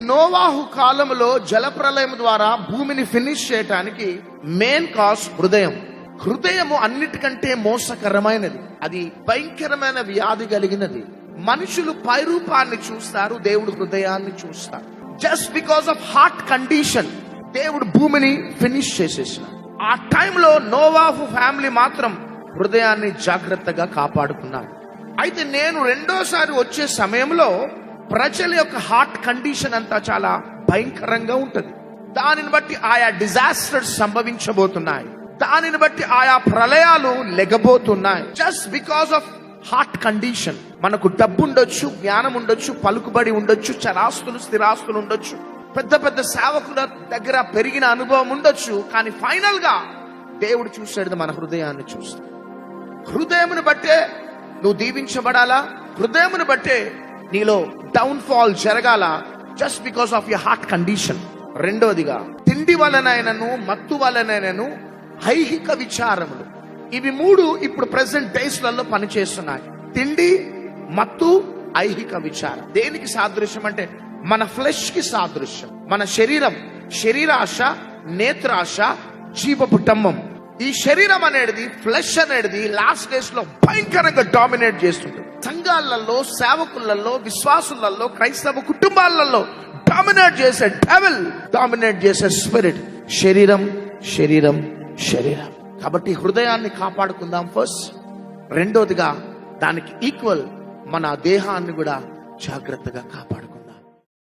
నోవాహు కాలంలో జలప్రలయం ద్వారా భూమిని ఫినిష్ చేయటానికి మెయిన్ కాజ్ హృదయం. హృదయము అన్నిటికంటే మోసకరమైనది, అది భయంకరమైన వ్యాధి కలిగినది. మనుషులు పైరూపాన్ని చూస్తారు, దేవుడు హృదయాన్ని చూస్తారు. Just because of heart condition దేవుడు భూమిని ఫినిష్ చేసేసిన. ఆ టైంలో నోవాహు ఫ్యామిలీ మాత్రం హృదయాన్ని జాగ్రత్తగా కాపాడుకున్నారు. అయితే నేను రెండోసారి వచ్చే సమయంలో ప్రజల యొక్క హార్ట్ కండిషన్ అంతా చాలా భయంకరంగా ఉంటది. దానిని బట్టి ఆయా డిజాస్టర్స్ సంభవించబోతున్నాయి, దానిని బట్టి ఆయా ప్రళయాలు లెగబోతున్నాయి. Just because of heart condition. మనకు డబ్బు ఉండొచ్చు, జ్ఞానం ఉండొచ్చు, పలుకుబడి ఉండొచ్చు, చరాస్తులు స్థిరాస్తులు ఉండొచ్చు, పెద్ద పెద్ద సేవకుల దగ్గర పెరిగిన అనుభవం ఉండొచ్చు, కానీ ఫైనల్ గా దేవుడు చూసాడు మన హృదయాన్ని చూస్తాడు. హృదయమును బట్టే నువ్వు దీవించబడాలా, హృదయమును బట్టే నీలో డౌన్ ఫాల్ జరగాల, just because of your heart condition. రెండోదిగా తిండి వలనైనను మత్తు వలనైనను ఐహిక విచారములు, ఇవి మూడు ఇప్పుడు ప్రెసెంట్ డేస్ లలో పనిచేస్తున్నాయి. తిండి, మత్తు, ఐహిక విచారం. దేనికి సాదృశ్యం అంటే మన ఫ్లెష్ కి సాదృశ్యం. మన శరీరం, శరీరాశ, నేత్రాశ, జీవపు డంబం. ఈ శరీరం అనేది, ఫ్లెష్ అనేది లాస్ట్ డేస్ లో భయంకరంగా డామినేట్ చేస్తుంది. సంఘాలలో, సేవకులలో, విశ్వాసులలో, క్రైస్తవ కుటుంబాలలో డామినేట్ చేసే డెవిల్, డామినేట్ చేసే స్పిరిట్ శరీరం, శరీరం, శరీరం. కాబట్టి హృదయాన్ని కాపాడుకుందాం ఫస్ట్. రెండోదిగా దానికి ఈక్వల్ మన దేహాన్ని కూడా జాగ్రత్తగా కాపాడు.